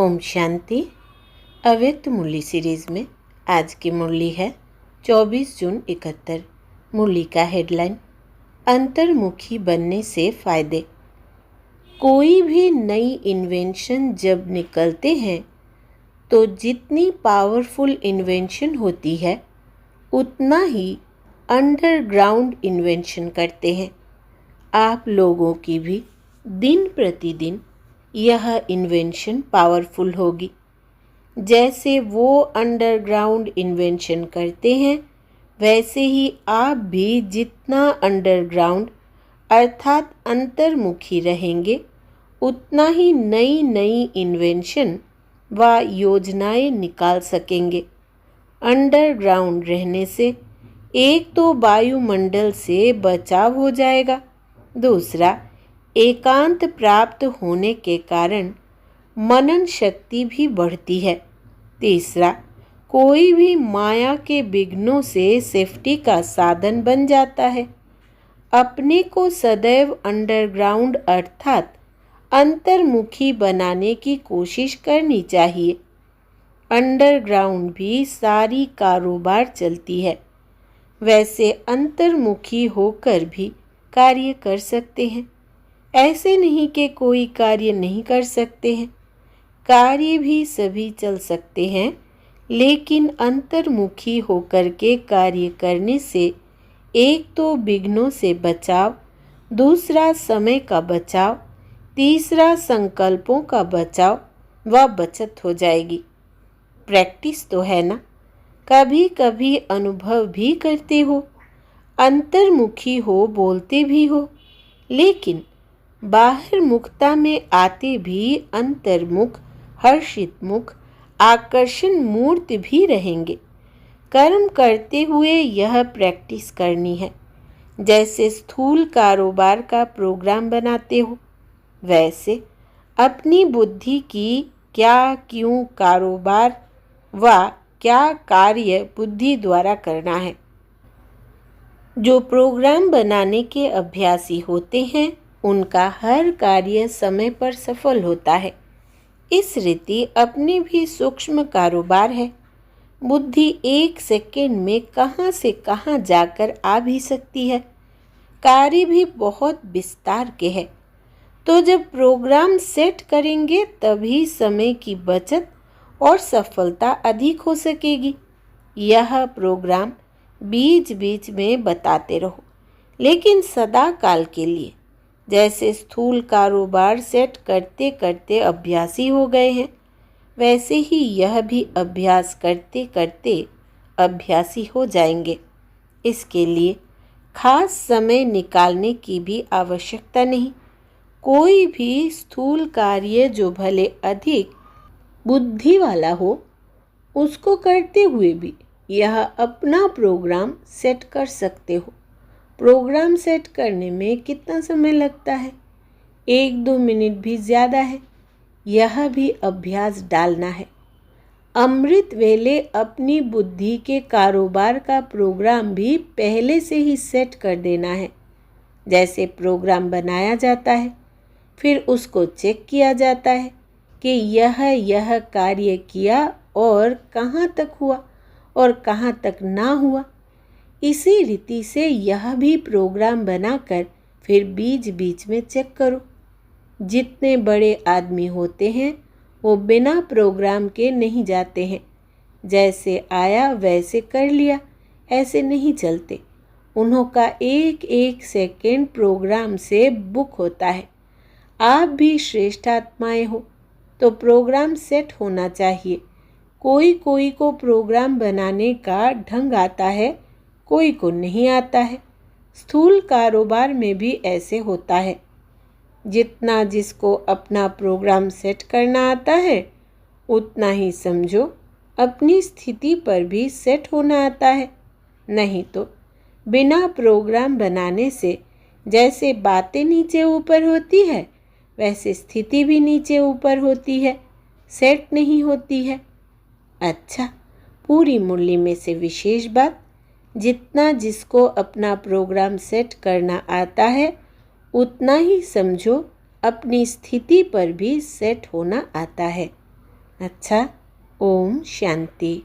ओम शांति। अव्यक्त मुरली सीरीज़ में आज की मुरली है 24 जून 71। मुरली का हेडलाइन, अंतर्मुखी बनने से फ़ायदे। कोई भी नई इन्वेंशन जब निकलते हैं तो जितनी पावरफुल इन्वेंशन होती है उतना ही अंडरग्राउंड इन्वेंशन करते हैं। आप लोगों की भी दिन प्रतिदिन यह इन्वेंशन पावरफुल होगी। जैसे वो अंडरग्राउंड इन्वेंशन करते हैं वैसे ही आप भी जितना अंडरग्राउंड अर्थात अंतर्मुखी रहेंगे उतना ही नई नई इन्वेंशन व योजनाएं निकाल सकेंगे। अंडरग्राउंड रहने से एक तो वायुमंडल से बचाव हो जाएगा, दूसरा एकांत प्राप्त होने के कारण मनन शक्ति भी बढ़ती है, तीसरा कोई भी माया के विघ्नों से सेफ्टी का साधन बन जाता है। अपने को सदैव अंडरग्राउंड अर्थात अंतर्मुखी बनाने की कोशिश करनी चाहिए। अंडरग्राउंड भी सारी कारोबार चलती है, वैसे अंतर्मुखी होकर भी कार्य कर सकते हैं। ऐसे नहीं कि कोई कार्य नहीं कर सकते हैं, कार्य भी सभी चल सकते हैं, लेकिन अंतर्मुखी होकर के कार्य करने से एक तो विघ्नों से बचाव, दूसरा समय का बचाव, तीसरा संकल्पों का बचाव व बचत हो जाएगी। प्रैक्टिस तो है ना, कभी कभी अनुभव भी करते हो, अंतर्मुखी हो, बोलते भी हो, लेकिन बाहर मुखता में आते भी अंतर्मुख, हर्षित मुख, आकर्षण मूर्त भी रहेंगे। कर्म करते हुए यह प्रैक्टिस करनी है। जैसे स्थूल कारोबार का प्रोग्राम बनाते हो, वैसे अपनी बुद्धि की क्या क्यों कारोबार व क्या कार्य बुद्धि द्वारा करना है। जो प्रोग्राम बनाने के अभ्यासी होते हैं उनका हर कार्य समय पर सफल होता है। इस रीति अपने भी सूक्ष्म कारोबार है। बुद्धि एक सेकंड में कहाँ से कहाँ जाकर आ भी सकती है। कार्य भी बहुत विस्तार के है। तो जब प्रोग्राम सेट करेंगे तभी समय की बचत और सफलता अधिक हो सकेगी। यह प्रोग्राम बीच बीच में बताते रहो, लेकिन सदा काल के लिए। जैसे स्थूल कारोबार सेट करते करते अभ्यासी हो गए हैं, वैसे ही यह भी अभ्यास करते करते अभ्यासी हो जाएंगे। इसके लिए खास समय निकालने की भी आवश्यकता नहीं। कोई भी स्थूल कार्य जो भले अधिक बुद्धि वाला हो, उसको करते हुए भी यह अपना प्रोग्राम सेट कर सकते हो। प्रोग्राम सेट करने में कितना समय लगता है? 1-2 मिनट भी ज़्यादा है। यह भी अभ्यास डालना है। अमृत वेले अपनी बुद्धि के कारोबार का प्रोग्राम भी पहले से ही सेट कर देना है। जैसे प्रोग्राम बनाया जाता है, फिर उसको चेक किया जाता है कि यह कार्य किया और कहाँ तक हुआ और कहाँ तक ना हुआ। इसी रीति से यह भी प्रोग्राम बनाकर फिर बीच बीच में चेक करो। जितने बड़े आदमी होते हैं वो बिना प्रोग्राम के नहीं जाते हैं। जैसे आया वैसे कर लिया, ऐसे नहीं चलते। उन्हों का एक एक सेकेंड प्रोग्राम से बुक होता है। आप भी श्रेष्ठ आत्माएं हो तो प्रोग्राम सेट होना चाहिए। कोई कोई को प्रोग्राम बनाने का ढंग आता है, कोई को नहीं आता है। स्थूल कारोबार में भी ऐसे होता है। जितना जिसको अपना प्रोग्राम सेट करना आता है उतना ही समझो अपनी स्थिति पर भी सेट होना आता है। नहीं तो बिना प्रोग्राम बनाने से जैसे बातें नीचे ऊपर होती है वैसे स्थिति भी नीचे ऊपर होती है, सेट नहीं होती है। अच्छा, पूरी मुरली में से विशेष बात, जितना जिसको अपना प्रोग्राम सेट करना आता है उतना ही समझो अपनी स्थिति पर भी सेट होना आता है। अच्छा, ओम शांति।